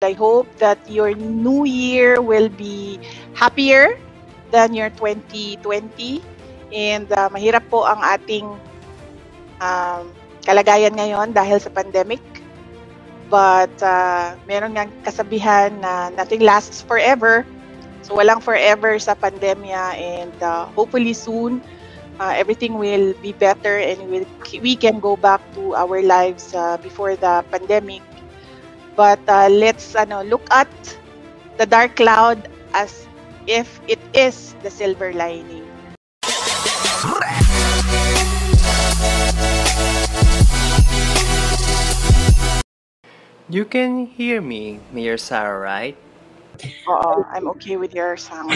I hope that your new year will be happier than your 2020. And mahirap po ang ating kalagayan ngayon dahil sa pandemic. But meron nga kasabihan na nothing lasts forever. So walang forever sa pandemya, and hopefully soon everything will be better and we can go back to our lives before the pandemic. But let's look at the dark cloud as if it is the silver lining. You can hear me, Mayor Sarah, right? Oo, I'm okay with your sound.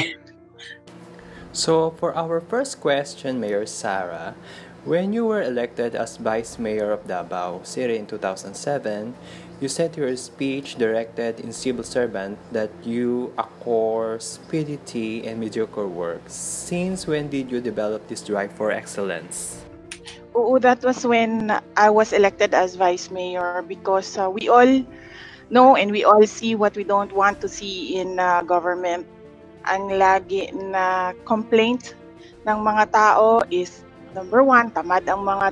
So, for our first question, Mayor Sarah, when you were elected as Vice Mayor of Davao City in 2007, you said your speech directed in civil servant that you accord speedity and mediocre work. Since when did you develop this drive for excellence? Oo, that was when I was elected as Vice Mayor, because we all know and we all see what we don't want to see in government. Ang lagi na complaint ng mga tao is, number one, tamad ang mga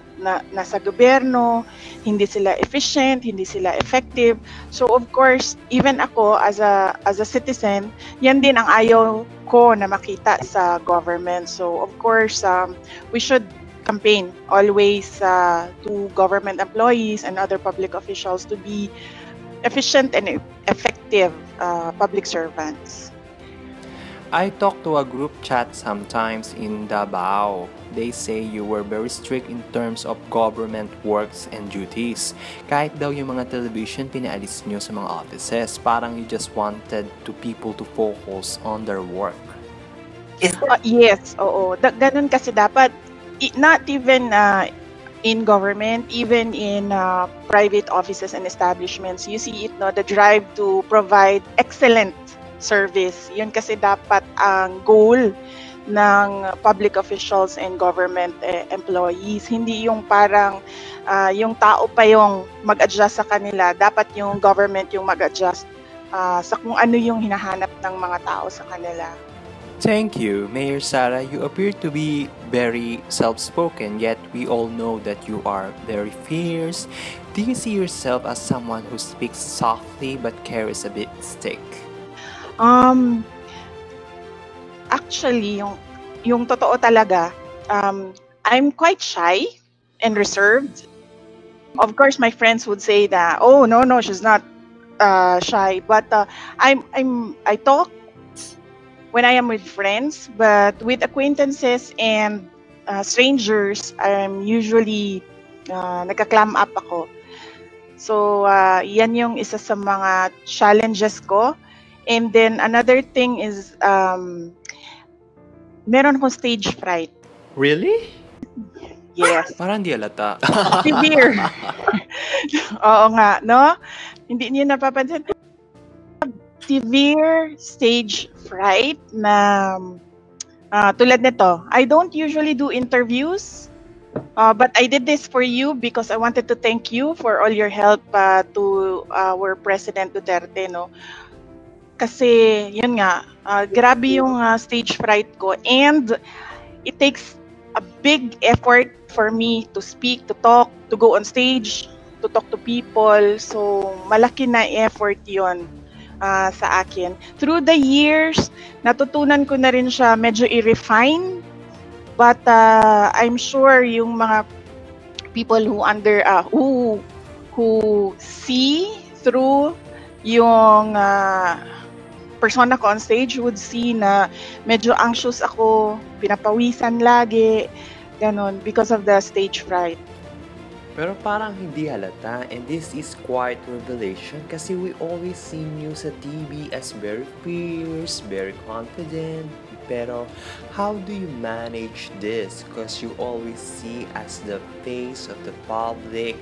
nasa gobyerno, hindi sila efficient, hindi sila effective. So of course, even ako as a citizen, yan din ang ayaw ko na makita sa government. So of course, we should campaign always to government employees and other public officials to be efficient and effective public servants. I talk to a group chat sometimes in Davao. They say you were very strict in terms of government works and duties. Kahit daw yung mga television pinaalis nyo sa mga offices, parang you just wanted to people to focus on their work. Yes, oo. Ganun kasi dapat, not even in government, even in private offices and establishments, you see it, no, the drive to provide excellent service. Yun kasi dapat ang goal ng public officials and government employees. Hindi yung parang yung tao pa yung mag-adjust sa kanila. Dapat yung government yung mag-adjust sa kung ano yung hinahanap ng mga tao sa kanila. Thank you, Mayor Sarah. You appear to be very self-spoken, yet we all know that you are very fierce. Do you see yourself as someone who speaks softly but carries a big stick? Actually, yung totoo talaga, I'm quite shy and reserved. Of course, my friends would say that, oh, no, she's not shy. But I talk when I am with friends, but with acquaintances and strangers, I'm usually nagka-clam up ako. So, yan yung isa sa mga challenges ko. And then another thing is, meron akong stage fright. Really? Yes. Parang di alata. Severe. Oo nga, no? Hindi niyo napapansin. Severe stage fright na tulad nito. I don't usually do interviews, but I did this for you because I wanted to thank you for all your help to our President Duterte, no? Kasi, yun nga, grabe yung stage fright ko, and it takes a big effort for me to speak, to talk, to go on stage, to talk to people. So, malaki na effort yun sa akin. Through the years, natutunan ko na rin siya medyo i-refine, but I'm sure yung mga people who see through yung persona ko on stage would see na medyo anxious ako, pinapawisan lagi, ganon, because of the stage fright. Pero parang hindi halata, and this is quite revelation kasi we always see you sa TV as very fierce, very confident. Pero how do you manage this? Because you always see as the face of the public.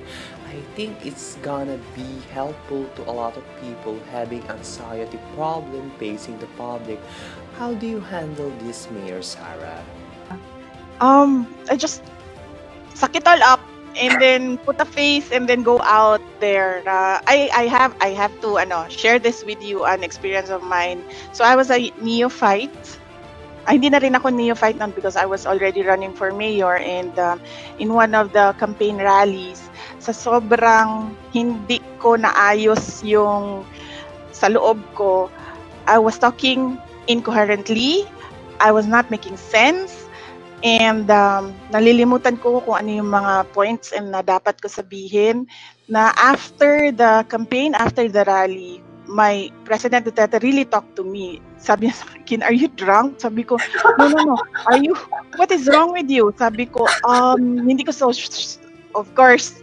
I think it's gonna be helpful to a lot of people having anxiety problem facing the public. How do you handle this, Mayor Sarah? I just suck it all up and then put a face and then go out there. I have to share this with you, an experience of mine. So I was a neophyte. Hindi na rin ako neophyte nun because I was already running for mayor, and in one of the campaign rallies, sa sobrang hindi ko naayos yung sa loob ko, I was talking incoherently. I was not making sense. And nalilimutan ko kung ano yung mga points and na dapat ko sabihin. Na after the campaign, after the rally, my President Duterte really talked to me. Sabi niya sa akin, "Are you drunk?" Sabi ko, "No, no, no. What is wrong with you?" Sabi ko, hindi ko so, of course,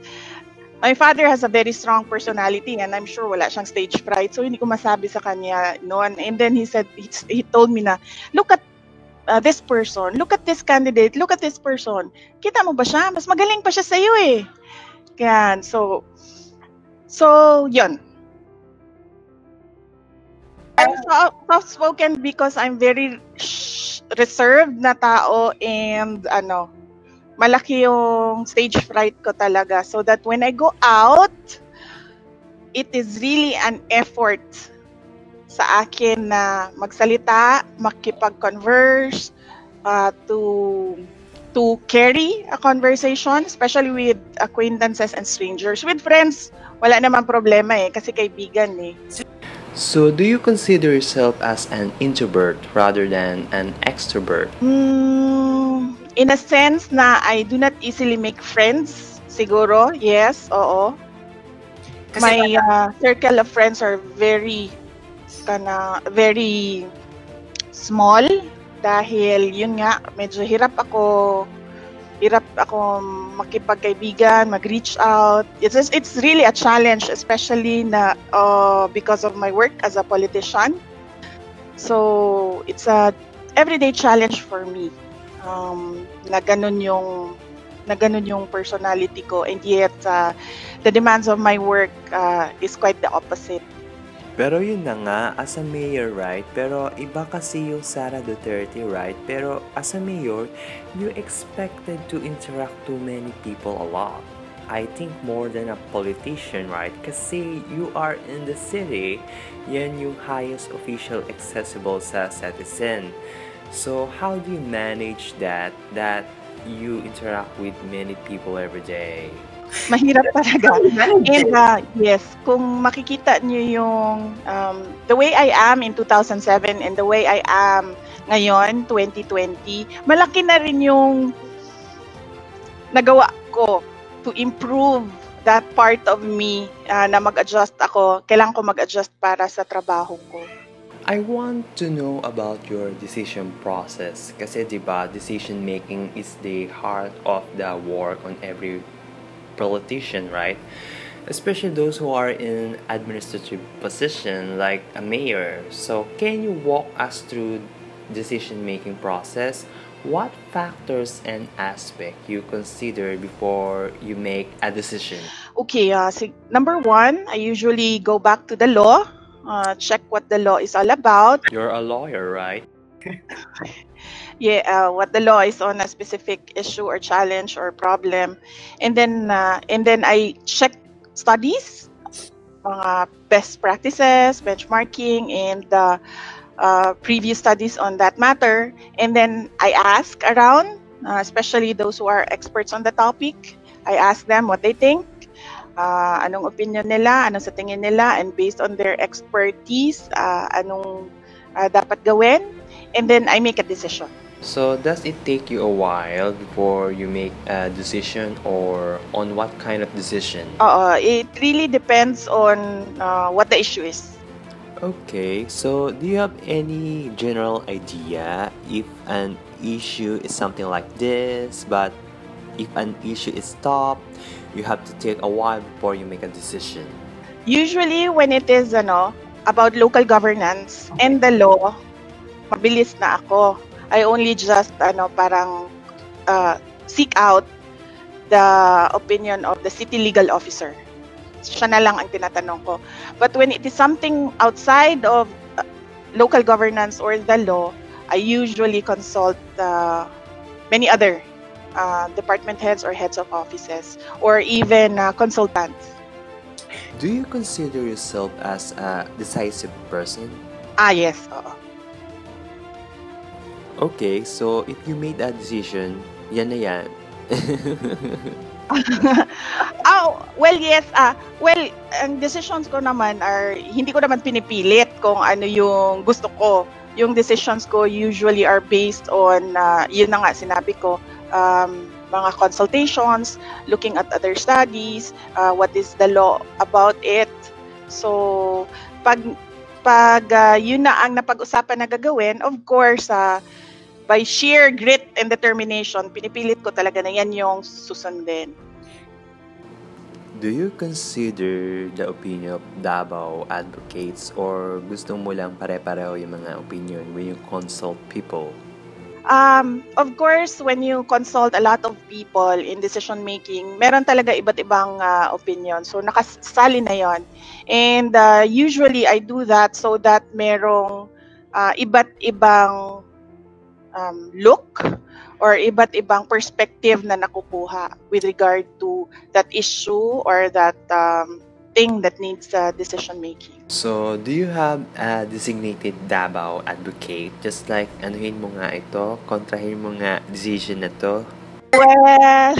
my father has a very strong personality and I'm sure wala siyang stage fright. So hindi ko masabi sa kanya noon. And then he said, he told me na, "Look at this person, look at this candidate, look at this person. Kita mo ba siya? Mas magaling pa siya sa iyo eh." Yan. So yun. I'm soft-spoken because I'm very reserved na tao, and malaki yung stage fright ko talaga. So that when I go out, it is really an effort sa akin na magsalita, makipag-converse, to carry a conversation, especially with acquaintances and strangers. With friends, wala naman problema eh, kasi kaibigan eh. So, do you consider yourself as an introvert rather than an extrovert? In a sense na I do not easily make friends, siguro, yes, oo. My circle of friends are very small dahil yun nga, medyo hirap ako makipagkaibigan, mag-reach out. It's really a challenge, especially na because of my work as a politician. So it's a everyday challenge for me. Na ganun yung personality ko, and yet the demands of my work is quite the opposite. Pero yun na nga, as a mayor, right? Pero iba kasi yung Sara Duterte, right? Pero as a mayor, you expected to interact to many people a lot. I think more than a politician, right? Kasi you are in the city, yan yung highest official accessible sa citizen. So how do you manage that you interact with many people every day? Mahirap talaga. And yes, kung makikita niyo yung the way I am in 2007 and the way I am ngayon, 2020, malaki na rin yung nagawa ko to improve that part of me na mag-adjust ako. Kailangan ko mag-adjust para sa trabaho ko. I want to know about your decision process. Kasi diba, decision making is the heart of the work on every politician, right? Especially those who are in administrative position like a mayor. So can you walk us through decision making process? What factors and aspect you consider before you make a decision? Okay, number one, I usually go back to the law, check what the law is all about. You're a lawyer, right? Yeah, what the law is on a specific issue or challenge or problem, and then I check studies, best practices, benchmarking, and previous studies on that matter, and then I ask around, especially those who are experts on the topic. I ask them what they think, anong opinion nila, anong sa tingin nila, and based on their expertise, anong dapat gawin, and then I make a decision. So does it take you a while before you make a decision, or on what kind of decision? It really depends on what the issue is. Okay, so do you have any general idea if an issue is something like this, but if an issue is top, you have to take a while before you make a decision? Usually when it is about local governance and the law, mabilis na ako. I only just parang seek out the opinion of the city legal officer. Siya na lang ang tinatanong ko. But when it is something outside of local governance or the law, I usually consult many other department heads or heads of offices, or even consultants. Do you consider yourself as a decisive person? Yes. Oo. Okay, so if you made a decision, yan na yan. Well, yes. Well, ang decisions ko naman are, hindi ko naman pinipilit kung ano yung gusto ko. Yung decisions ko usually are based on, yun na nga, sinabi ko, mga consultations, looking at other studies, what is the law about it. So, pag yun na ang napag-usapan na gagawin, of course, by sheer grit and determination, pinipilit ko talaga na yan yung susundin. Do you consider the opinion of Davao advocates or gusto mo lang pare-pareho yung mga opinion when you consult people? Of course, when you consult a lot of people in decision making, meron talaga iba't ibang opinion. So nakasali na 'yon. And usually I do that so that merong iba't ibang look or iba't ibang perspective na nakukuha with regard to that issue or that thing that needs decision making. So, do you have a designated Davao advocate? Just like, anuhin mo nga ito, kontrahin mo nga decision na to? Well,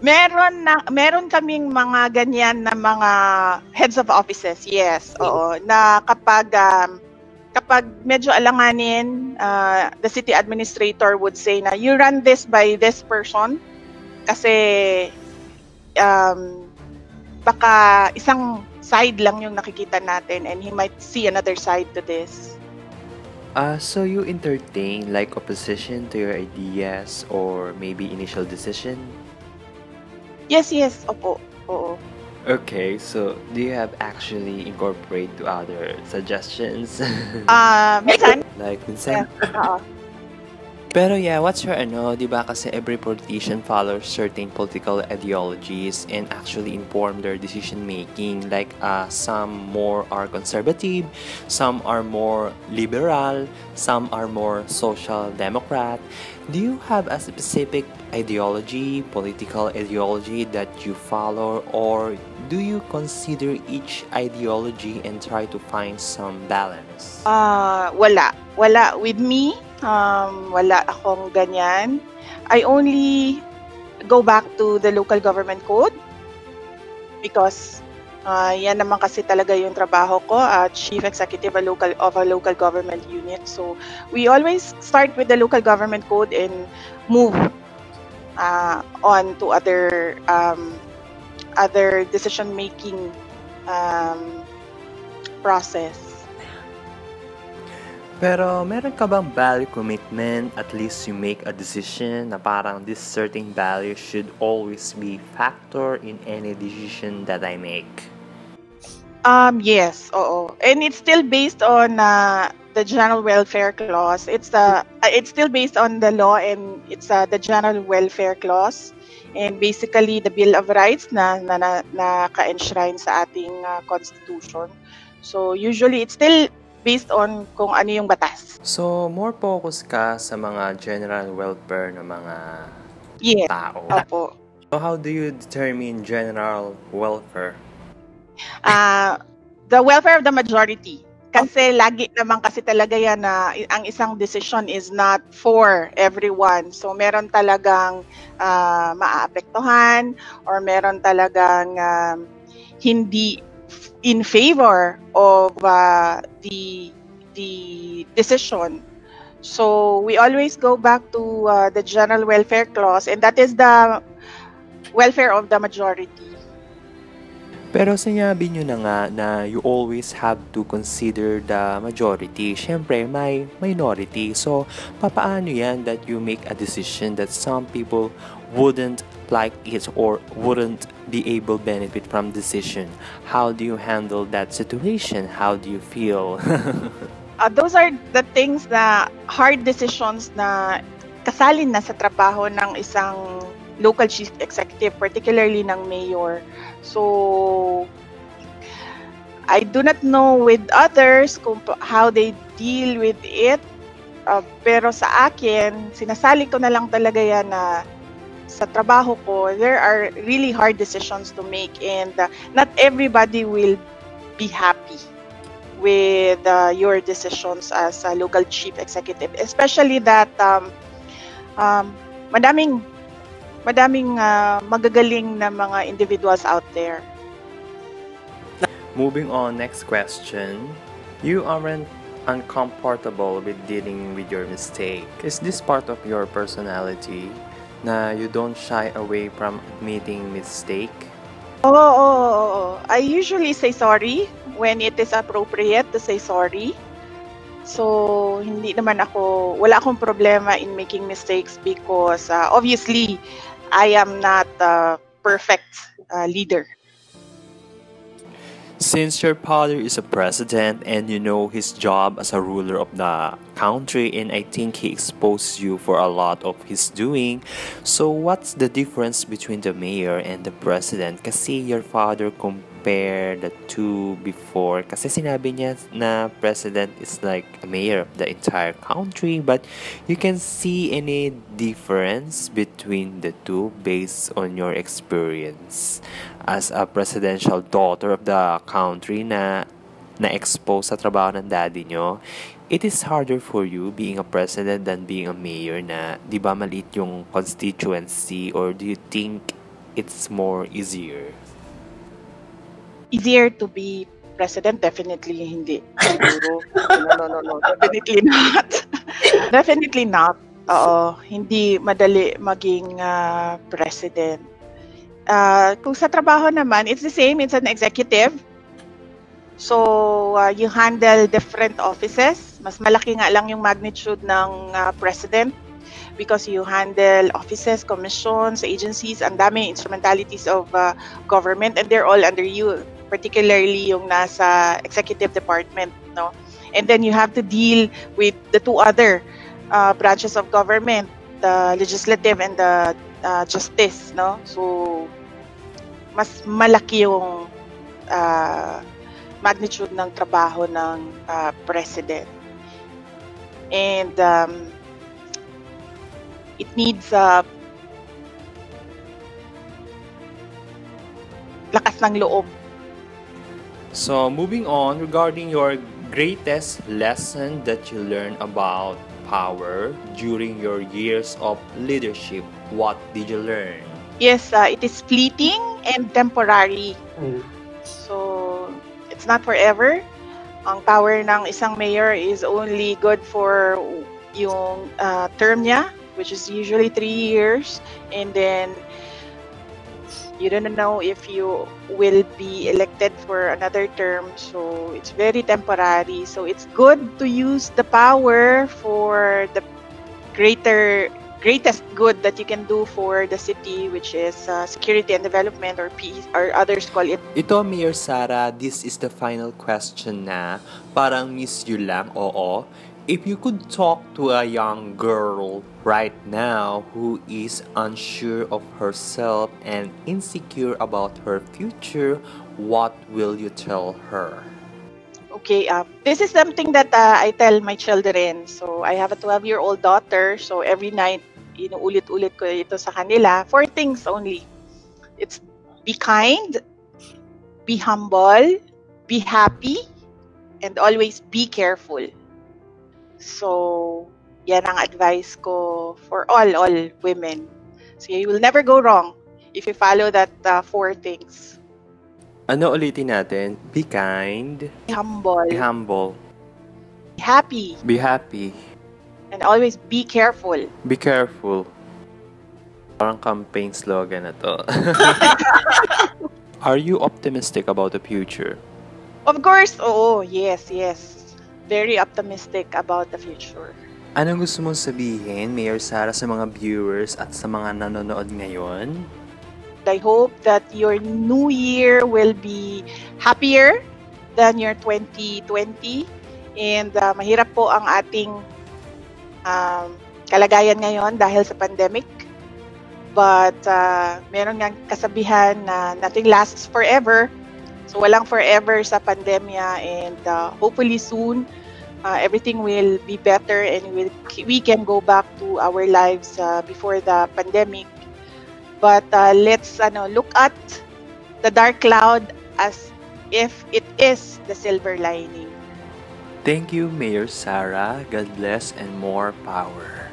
meron kaming mga ganyan na mga heads of offices, yes, oo, na kapag medyo alanganin, the city administrator would say na you run this by this person kasi baka isang side lang yung nakikita natin and he might see another side to this. So you entertain like opposition to your ideas or maybe initial decision? Yes, opo, oo. Okay, so do you have actually incorporate to other suggestions? Minsan. Like minsan? Oo. Pero yeah, what's your di ba kasi every politician follows certain political ideologies and actually inform their decision making. Like some more are conservative, some are more liberal, some are more social democrat. Do you have a specific ideology, political ideology that you follow, or do you consider each ideology and try to find some balance? Wala with me. Wala akong ganyan. I only go back to the local government code because yan naman kasi talaga yung trabaho ko, chief executive of a local government unit. So we always start with the local government code and move on to other decision making process. Pero meron ka bang value commitment, at least you make a decision na parang this certain value should always be factor in any decision that I make? Yes, oo. And it's still based on the general welfare clause. It's still based on the law and it's the general welfare clause. And basically the Bill of Rights na ka-enshrine sa ating constitution. So usually it's still based on kung ano yung batas. So, more focus ka sa mga general welfare ng mga tao. Opo. So, how do you determine general welfare? The welfare of the majority. Kasi lagi naman kasi talaga yan na ang isang decision is not for everyone. So, meron talagang maaapektuhan or meron talagang hindi in favor of the decision. So we always go back to the general welfare clause, and that is the welfare of the majority. Pero sinabi nyo na nga na you always have to consider the majority. Siyempre, may minority. So, papaano yan that you make a decision that some people wouldn't like it or wouldn't be able to benefit from decision? How do you handle that situation? How do you feel? Those are the things na hard decisions na kasalin na sa trabaho ng isang local chief executive, particularly ng mayor. So, I do not know with others how they deal with it. Pero sa akin, sinasali ko na lang talaga yan na sa trabaho ko, there are really hard decisions to make, and not everybody will be happy with your decisions as a local chief executive, especially that madaming magagaling na mga individuals out there. Moving on, next question. You aren't uncomfortable with dealing with your mistake. Is this part of your personality na you don't shy away from admitting mistake? Oo. I usually say sorry when it is appropriate to say sorry. So, wala akong problema in making mistakes because obviously, I am not a perfect leader. Since your father is a president and you know his job as a ruler of the country, and I think he exposed you for a lot of his doing, so what's the difference between the mayor and the president? Kasi your father compared the two before. Kasi sinabi niya na president is like a mayor of the entire country, but you can see any difference between the two based on your experience as a presidential daughter of the country na na-expose sa trabaho ng daddy nyo. It is harder for you being a president than being a mayor na di ba maliit yung constituency, or do you think it's more easier? Easier to be president? Definitely hindi. Siguro. No. Definitely not. Definitely not. Oo. Hindi madali maging president. Kung sa trabaho naman, it's the same. It's an executive. So, you handle different offices. Mas malaki nga lang yung magnitude ng president because you handle offices, commissions, agencies, ang dami instrumentalities of government, and they're all under you, particularly yung nasa executive department, no? And then you have to deal with the two other branches of government, the legislative and the justice, no? So, mas malaki yung magnitude ng trabaho ng president. And it needs lakas ng loob. So, moving on, regarding your greatest lesson that you learned about power during your years of leadership, what did you learn? Yes, it is fleeting and temporary. So, it's not forever. Ang power ng isang mayor is only good for yung term niya, which is usually 3 years. And then, you don't know if you will be elected for another term. So, it's very temporary. So, it's good to use the power for the greatest good that you can do for the city, which is security and development, or peace, or others call it. Ito, Mayor Sara, this is the final question na parang miss you lang, oo. If you could talk to a young girl right now who is unsure of herself and insecure about her future, what will you tell her? Okay, this is something that I tell my children. So, I have a 12-year-old daughter. So, every night, inuulit-ulit ko ito sa kanila. 4 things only. It's be kind, be humble, be happy, and always be careful. So, yan ang advice ko for all women. So, you will never go wrong if you follow that 4 things. Ano ulitin natin? Be kind. Be humble. Be humble. Be happy. Be happy. And always be careful. Be careful. Parang campaign slogan na to. Are you optimistic about the future? Of course, yes. Very optimistic about the future. Anong gusto mong sabihin, Mayor Sara, sa mga viewers at sa mga nanonood ngayon? I hope that your new year will be happier than your 2020. And mahirap po ang ating kalagayan ngayon dahil sa pandemic. But meron ngang kasabihan na nothing lasts forever. So walang forever sa pandemya, and hopefully soon everything will be better and we can go back to our lives before the pandemic. But let's look at the dark cloud as if it is the silver lining. Thank you, Mayor Sarah. God bless and more power.